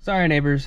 Sorry, neighbors.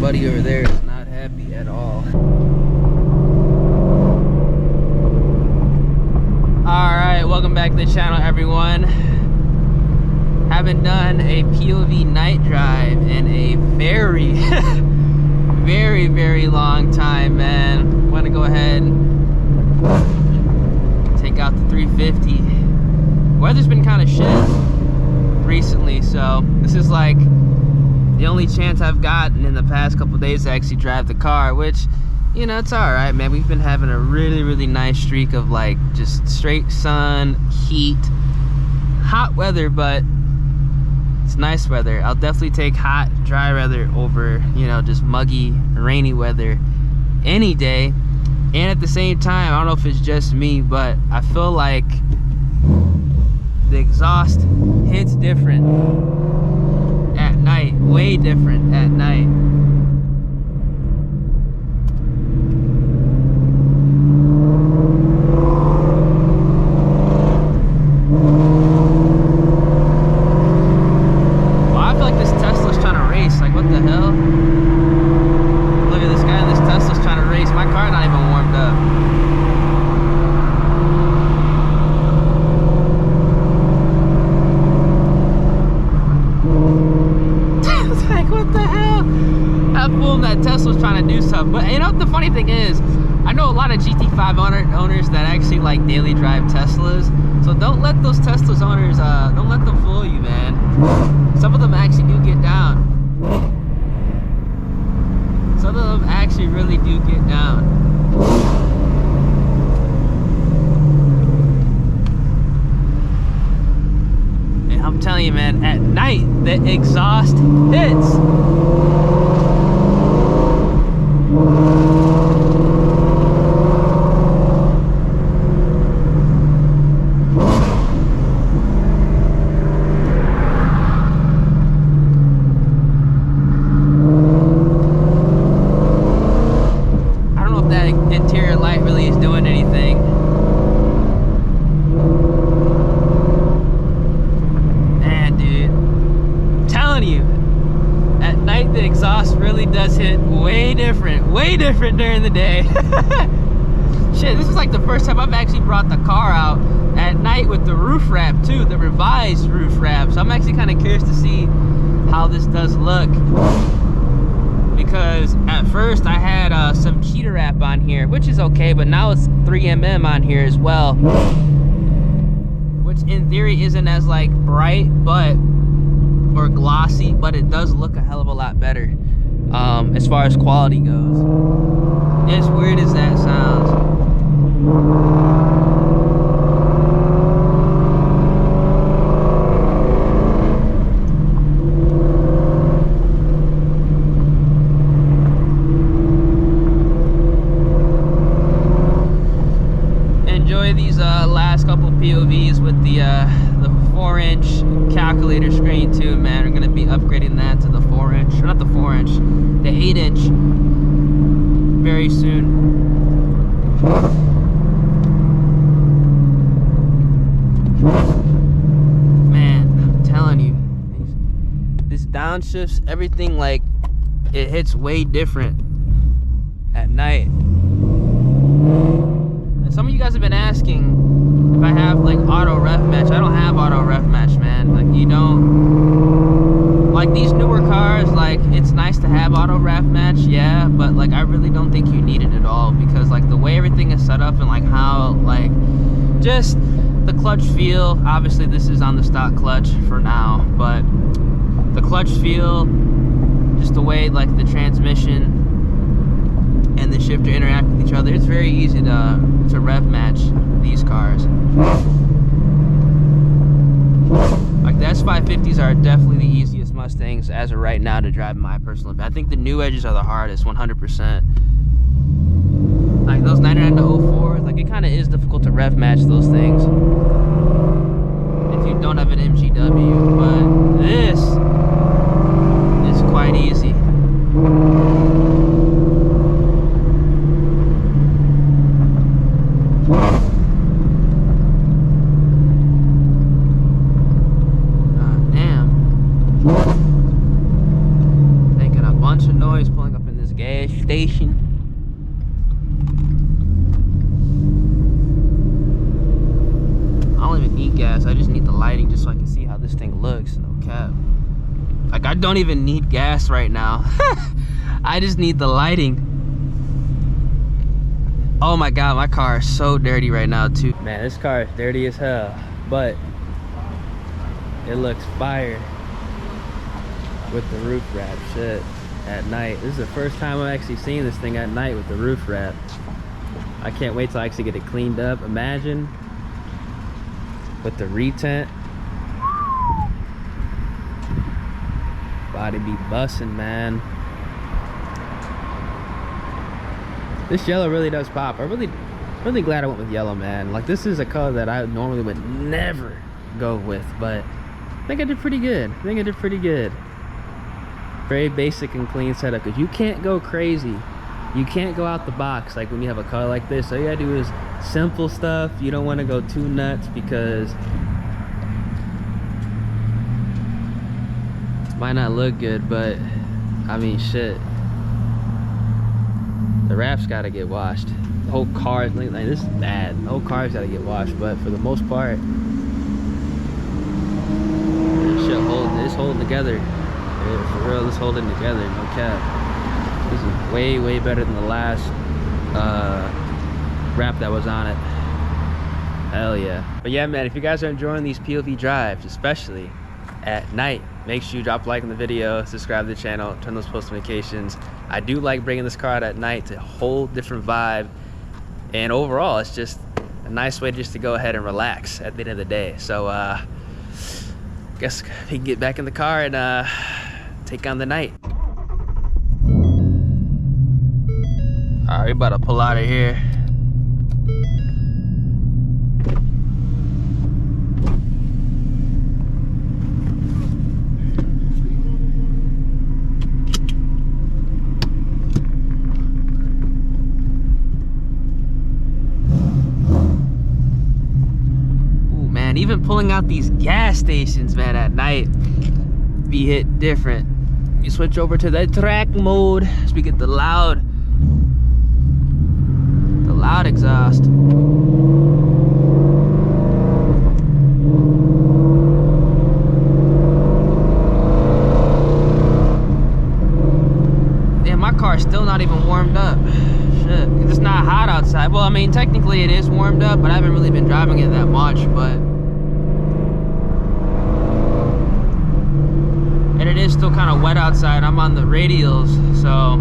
Buddy over there is not happy at all. Alright, welcome back to the channel, everyone. Haven't done a POV night drive in a very very long time, man. Want to go ahead and take out the 350. Weather's been kind of shit recently, so this is like the only chance I've gotten in the past couple days to actually drive the car, which, you know, it's all right, man. We've been having a really nice streak of like just straight sun, heat, hot weather, but it's nice weather. I'll definitely take hot, dry weather over, you know, just muggy, rainy weather any day. And at the same time, I don't know if it's just me, but I feel like the exhaust hits different at night, way different at night. Well, I feel like this Tesla's trying to race. Like, what the hell? Look at this guy in this Tesla's trying to race. My car's not even warmed up. That Tesla's trying to do something. But you know what the funny thing is, I know a lot of GT5 owners that actually like daily drive Teslas, so don't let those Teslas owners don't let them fool you, man. Some of them actually do get down. Some of them actually really do get down. And I'm telling you, man, at night the exhaust hits. I don't know if that interior light really is doing anything. Man, dude, I'm telling you, at night the exhaust really does hit way different during the day. Shit, this is like the first time I've actually brought the car out at night with the roof wrap too, the revised roof wrap. So I'm actually kind of curious to see how this does look, because at first I had some cheater wrap on here, which is okay, but now it's 3mm on here as well, which in theory isn't as like bright or glossy, but it does look a hell of a lot better as far as quality goes. As weird as that sounds. Enjoy these last couple POVs with the 4-inch calculator screen too, man. We're gonna be upgrading that to the 4-inch, or not the 4-inch, the 8-inch very soon. downshifts, everything, like, it hits way different at night. And some of you guys have been asking if I have like auto ref match. I don't have auto ref match, man. Like, you don't, like these newer cars, like it's nice to have auto ref match, yeah, but like I really don't think you need it at all, because like the way everything is set up and like how, like, just the clutch feel, obviously this is on the stock clutch for now, but the clutch feel, just the way like the transmission and the shifter interact with each other, it's very easy to rev match these cars. Like the S550s are definitely the easiest Mustangs as of right now to drive, in my personal opinion. I think the new edges are the hardest, 100%. Like those 99 to 04s, like it kind of is difficult to rev match those things if you don't have an MGW, but this is quite easy. Making a bunch of noise pulling up in this gas station. I don't even need gas, I just need the lighting just so I can see how this thing looks, no cap. Like I don't even need gas right now. I just need the lighting. Oh my god, my car is so dirty right now too. Man, this car is dirty as hell, but it looks fire with the roof wrap shit at night. This is the first time I'm actually seeing this thing at night with the roof wrap. I can't wait till I actually get it cleaned up. Imagine with the retent. Body be bussin', man. This yellow really does pop. I'm really glad I went with yellow, man. Like this is a color that I normally would never go with, but I think I did pretty good. Very basic and clean setup, because you can't go crazy. You can't go out the box like when you have a color like this. All you gotta do is simple stuff. You don't want to go too nuts because it might not look good, but I mean shit. The wrap's gotta get washed. The whole car, like this is bad. The whole car's gotta get washed, but for the most part, it's holding together. Yeah, for real, it's holding together, no cap. This is way better than the last wrap that was on it. Hell yeah. But yeah, man, if you guys are enjoying these POV drives, especially at night, make sure you drop a like on the video, subscribe to the channel, turn those post notifications. I do like bringing this car out at night to a whole different vibe, and overall it's just a nice way just to go ahead and relax at the end of the day. So guess we can get back in the car and take on the night. All right, we about to pull out of here. Even pulling out these gas stations, man, at night be hit different. You switch over to the track mode so we get the loud exhaust. Damn, my car's still not even warmed up. Shit, it's not hot outside. Well, I mean, technically it is warmed up, but I haven't really been driving it that much, but and it is still kind of wet outside. I'm on the radials, so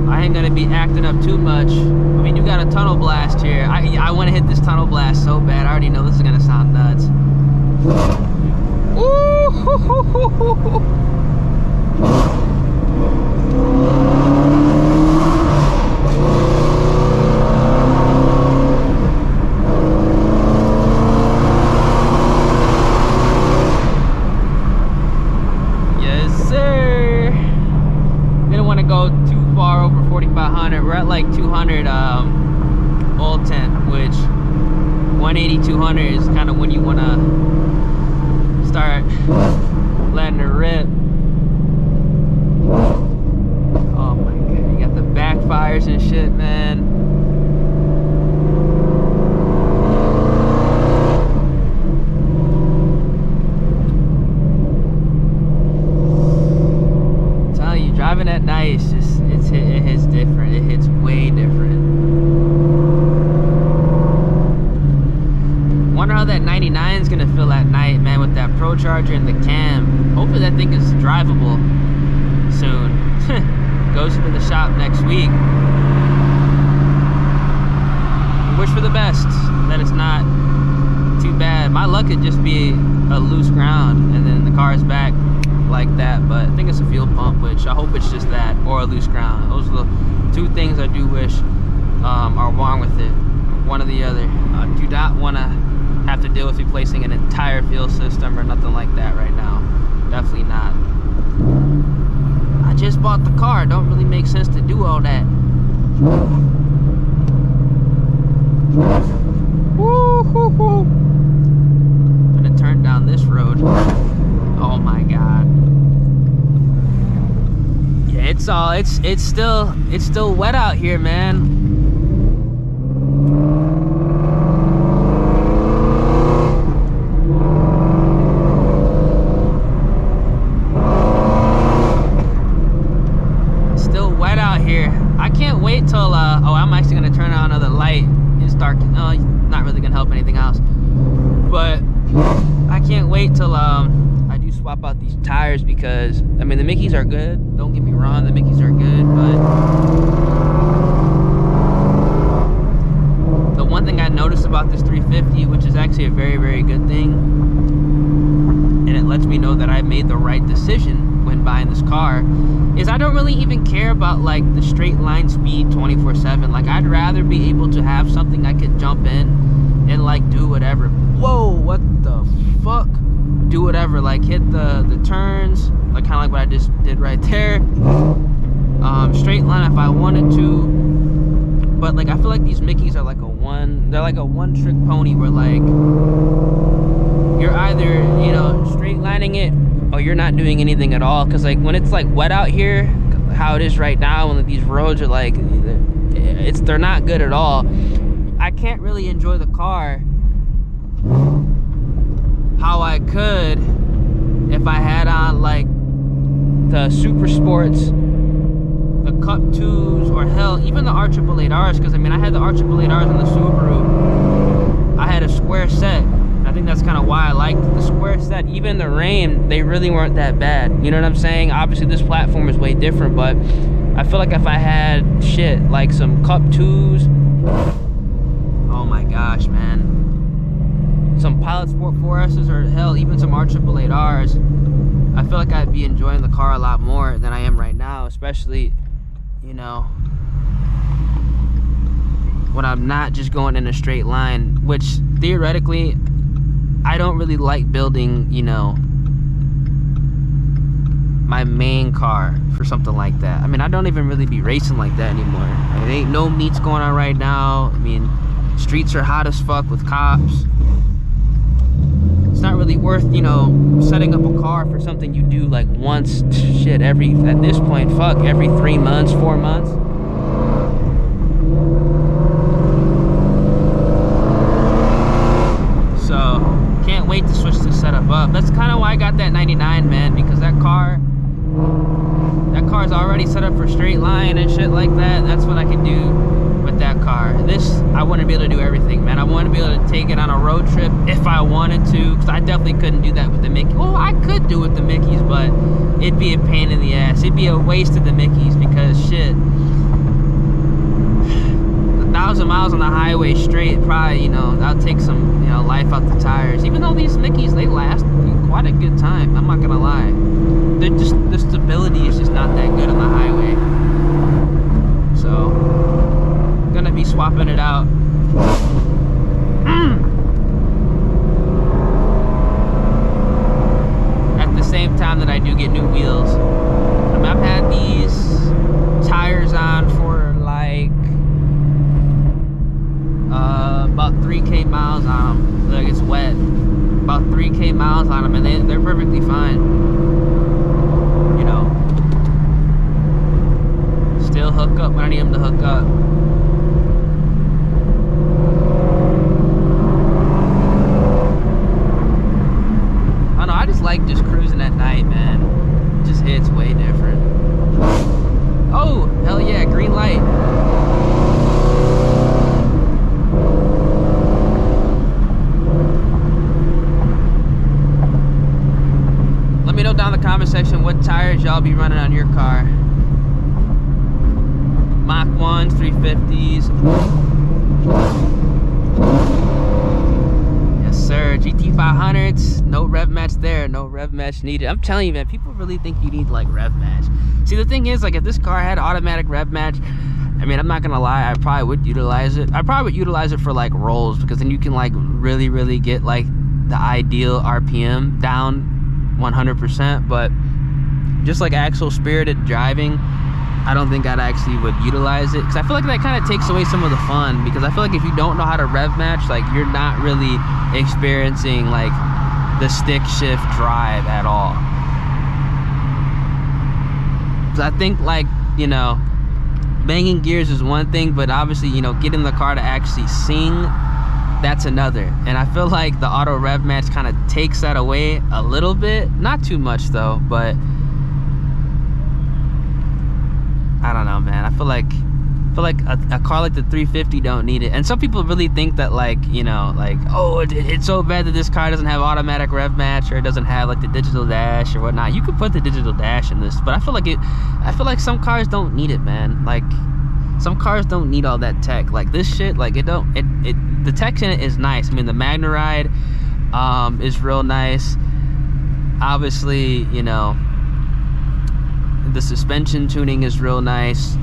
I ain't gonna be acting up too much. I mean, you got a tunnel blast here. I want to hit this tunnel blast so bad. I already know this is gonna sound nuts. Ooh. We're at like 200 oil temp, which 180, 200 is kind of when you want to start letting her rip. Oh my god, you got the backfires and shit, man. I'm telling you, driving at night is just, it hits different. It hits way different. Wonder how that 99 is gonna feel at night, man, with that Pro Charger and the cam. Hopefully that thing is drivable soon. Goes into the shop next week. Wish for the best, that it's not too bad. My luck could just be a loose ground and then the car is back like that, but I think it's a fuel pump, which I hope it's just that, or a loose ground. Those are the two things I do wish are wrong with it, one or the other. I do not want to have to deal with replacing an entire fuel system or nothing like that right now. Definitely not. I just bought the car. It don't really make sense to do all that. Woo hoo hoo. I'm gonna turn down this road. Oh my god. Yeah, it's still wet out here, man. Wait till oh, I'm actually gonna turn on another light. It's dark. No, not really gonna help anything else, but I can't wait till I do swap out these tires, because I mean the Mickeys are good, don't get me wrong, the Mickeys are good, but the one thing I noticed about this 350, which is actually a very, very good thing, and it lets me know that I made the right decision when buying this car, is I don't really even care about like the straight line speed 24/7. Like I'd rather be able to have something I could jump in and like do whatever. Whoa, what the fuck? Do whatever, like hit the turns, like kind of like what I just did right there. Straight line if I wanted to, but like I feel like these Mickeys are like they're like a one trick pony, where like you're either, you know, straight lining it or you're not doing anything at all. Because like when it's like wet out here, how it is right now, when these roads are like, they're not good at all. I can't really enjoy the car how I could if I had on like the Super Sports, the Cup 2s, or hell, even the R888Rs. Because I mean I had the R888Rs on the Subaru. I had a square set. I think that's kind of why I liked the square set. Even in the rain, they really weren't that bad. You know what I'm saying? Obviously, this platform is way different, but I feel like if I had shit like some Cup 2s, oh my gosh, man, some Pilot Sport 4Ss, or hell, even some R888Rs, I feel like I'd be enjoying the car a lot more than I am right now, especially, you know, when I'm not just going in a straight line, which theoretically, I don't really like building, you know, my main car for something like that. I mean, I don't even really be racing like that anymore. There ain't no meets going on right now. I mean, streets are hot as fuck with cops. It's not really worth, you know, setting up a car for something you do like once, shit, at this point, fuck, every 3 months, 4 months. So, can't wait to switch this setup up. That's kind of why I got that 99, man, because that car's already set up for straight line and shit like that. That's what I can do with that car. This, I wouldn't be able to do everything, man. I want to be able to take it on a road trip if I wanted to, because I definitely couldn't do that with the Mickey. Well, I could do it with the Mickeys, but it'd be a pain in the ass. It'd be a waste of the Mickeys, because shit, 1,000 miles on the highway straight, probably, you know, that'll take some, you know, life out the tires. Even though these Mickeys, they last quite a good time, I'm not gonna lie. They're just, the stability is just not that good on the highway. So, I'm gonna be swapping it out. At the same time that I do get new wheels. I mean, I've had these tires on for like about 3K miles on them. Like, it's wet. about 3K miles on them, and they're perfectly fine. You know, still hook up when I need them to hook up. I don't know, I just like just cruising at night, man. It just hits way different. Oh, hell yeah, green light. Let me know down in the comment section what tires y'all be running on your car. Mach 1s, 350s. Yes, sir. GT500s. No rev match there. No rev match needed. I'm telling you, man, people really think you need, like, rev match. See, the thing is, like, if this car had automatic rev match, I mean, I'm not gonna lie, I probably would utilize it. I probably would utilize it for, like, rolls, because then you can, like, really get, like, the ideal RPM down 100%. But just like actual spirited driving, I don't think I'd actually would utilize it, because I feel like that kind of takes away some of the fun. Because I feel like if you don't know how to rev match, like, you're not really experiencing, like, the stick shift drive at all. So I think, like, you know, banging gears is one thing, but obviously, you know, getting the car to actually sing, that's another. And I feel like the auto rev match kind of takes that away a little bit. Not too much though, but I don't know, man. I feel like a car like the 350 don't need it. And some people really think that, like, you know, like, oh, it's so bad that this car doesn't have automatic rev match, or it doesn't have, like, the digital dash or whatnot. You could put the digital dash in this, but I feel like some cars don't need it, man. Like, some cars don't need all that tech. Like, this shit, like, the tech in it is nice. I mean, the MagneRide is real nice. Obviously, you know, the suspension tuning is real nice,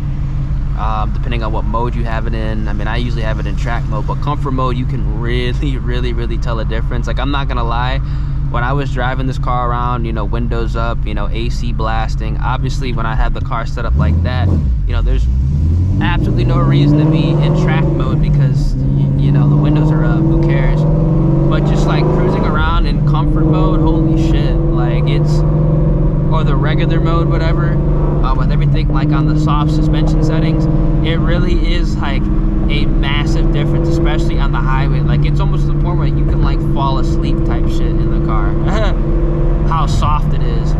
depending on what mode you have it in. I mean, I usually have it in track mode, but comfort mode, you can really tell a difference. Like, I'm not gonna lie, when I was driving this car around, you know, windows up, you know, AC blasting, obviously when I had the car set up like that, you know, there's absolutely no reason to be in track mode, because, you know, the windows are up, who cares? But just like cruising around in comfort mode, holy shit, like, it's, or the regular mode, whatever, with everything like on the soft suspension settings, it really is like a massive difference, especially on the highway. Like, it's almost to the point where you can, like, fall asleep type shit in the car. How soft it is.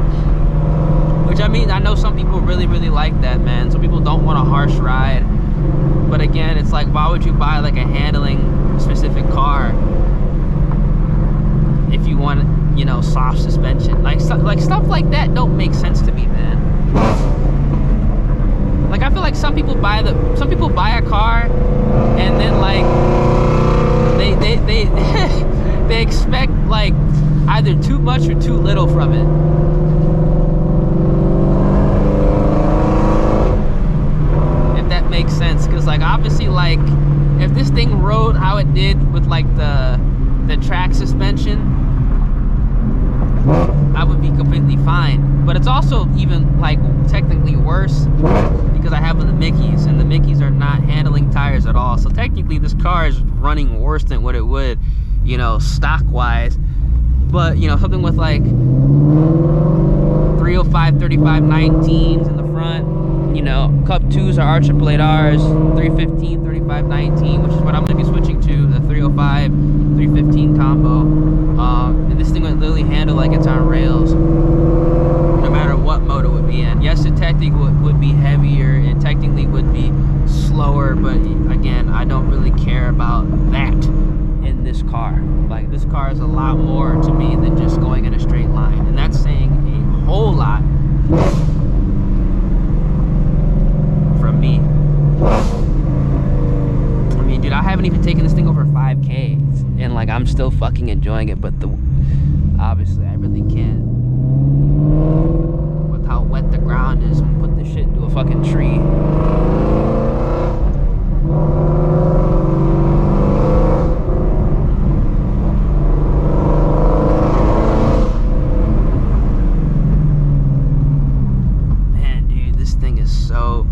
Which, I mean, I know some people really like that, man. Some people don't want a harsh ride. But again, it's like, why would you buy, like, a handling specific car if you want, you know, soft suspension? Like stuff like that don't make sense to me, man. Like, I feel like some people buy a car and then, like, they expect, like, either too much or too little from it. If that makes sense, because, like, obviously, like, if this thing rode how it did with, like, the track suspension, I would be completely fine. But it's also even, like, technically worse because I have the Mickeys, and the Mickeys are not handling tires at all. So technically this car is running worse than what it would, you know, stock wise. But, you know, something with, like, 305 35 19s in the front, you know, Cup 2s are R888Rs, 315 35 19, which is what I'm going to be switching to, the 305 315 combo. And this thing would literally handle like it's on rails, no matter what mode it would be in. Yes, it technically would be heavier, it technically would be slower, but again, I don't really care about that in this car. Like, this car is a lot more to me than just going in a straight line, and that's saying a whole lot from me. I mean, dude, I haven't even taken this thing over 5K, and, like, I'm still fucking enjoying it, but obviously I really can't. With how wet the ground is, I'm gonna put this shit into a fucking tree. Man, dude, this thing is so...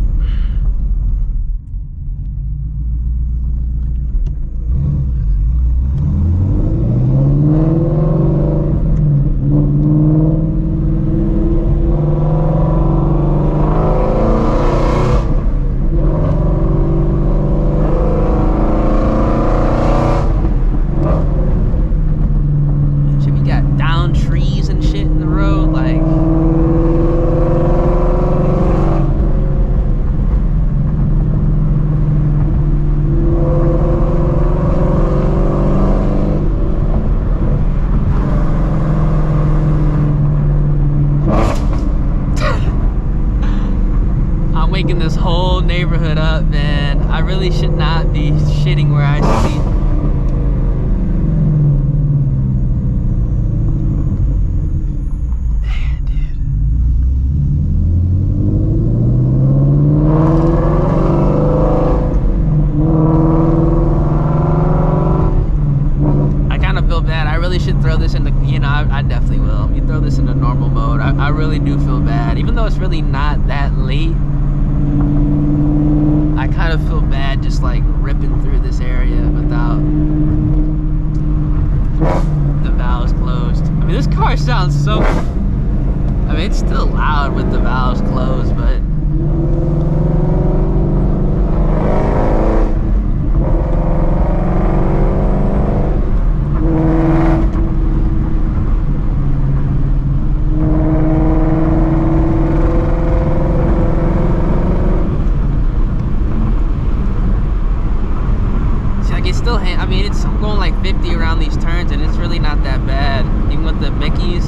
waking this whole neighborhood up, man. I really should not be shitting where I sleep. Man, dude. I kind of feel bad. I really should throw this in the, you know, I definitely will. You throw this in the normal mode. I really do feel bad. Even though it's really not that late, I kind of feel bad just like ripping through this area without the valves closed. I mean, this car sounds so, I mean, it's still loud with the valves closed, but I mean, I'm going like 50 around these turns, and it's really not that bad. Even with the Mickeys,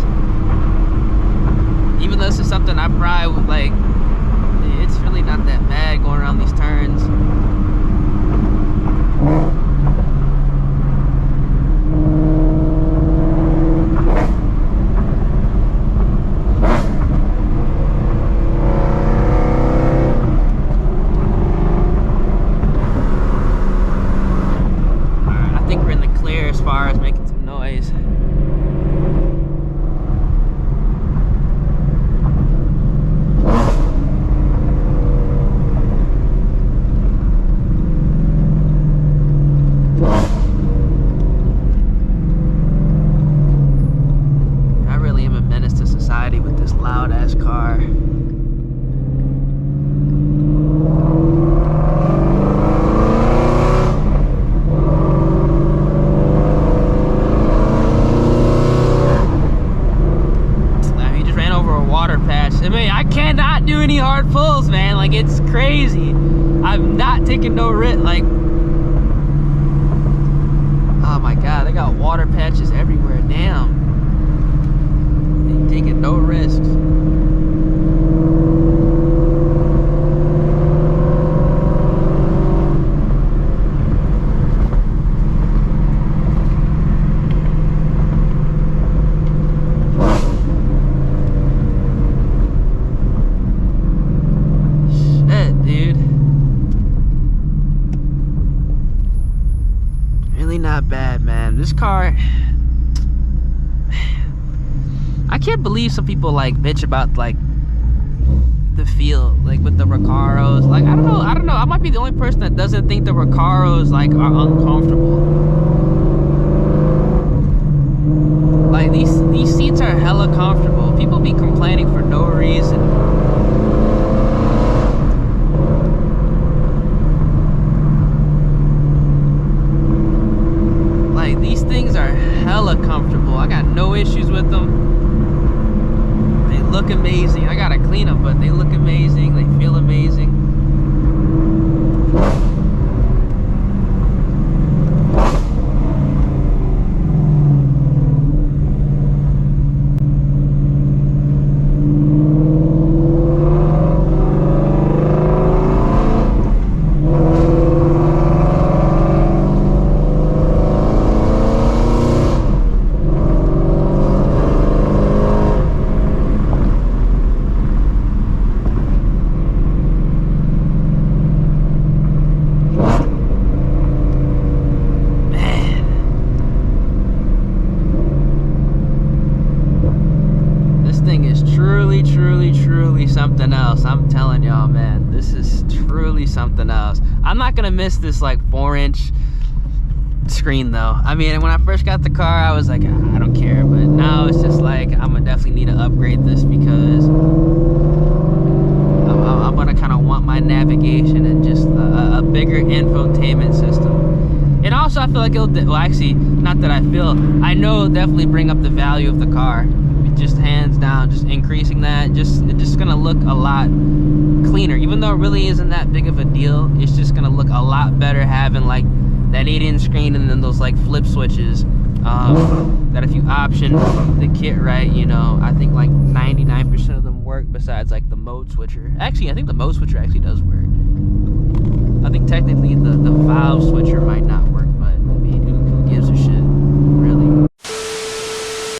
even though this is something I probably would like, it's really not that bad going around these turns. As far as making some noise. I really am a menace to society with this loud ass car. I mean, I cannot do any hard pulls, man. Like, it's crazy. I'm not taking no risk. Like, oh my god, they got water patches everywhere. Damn. Ain't taking no risks. Not bad, man. This car, I can't believe some people like bitch about like the feel, like with the Recaros. Like, I don't know, I might be the only person that doesn't think the Recaros like are uncomfortable. Like, these seats are hella comfortable. People be complaining for no reason. These things are hella comfortable. I got no issues with them. They look amazing. I gotta clean them, but they look amazing. They feel amazing. Truly something else. I'm telling y'all, man, this is truly something else. I'm not gonna miss this like 4-inch screen though. I mean, when I first got the car, I was like, I don't care, but now it's just like, I'm gonna definitely need to upgrade this because I'm gonna kind of want my navigation and just a bigger infotainment system. And also, I feel like it'll, well, actually, not that I feel, I know it'll definitely bring up the value of the car. Just hands down, just increasing that, it's just gonna look a lot cleaner. Even though it really isn't that big of a deal, it's just gonna look a lot better having like that 8-inch screen and then those like flip switches that if you option the kit right, you know, I think like 99% of them work. work besides like the mode switcher. Actually, I think the mode switcher actually does work. I think technically the valve switcher might not work, but I mean, who gives a shit, really?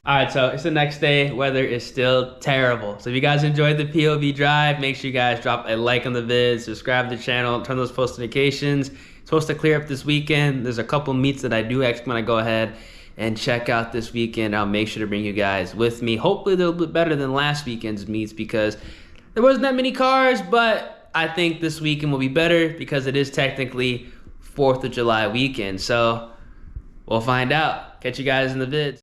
All right, so it's the next day. Weather is still terrible. So if you guys enjoyed the POV drive, make sure you guys drop a like on the vid, subscribe to the channel, turn those post notifications. It's supposed to clear up this weekend. There's a couple meets that I do actually want to go ahead and check out this weekend. I'll make sure to bring you guys with me. Hopefully they'll be better than last weekend's meets because there wasn't that many cars, but I think this weekend will be better because it is technically 4th of July weekend. So we'll find out. Catch you guys in the vids.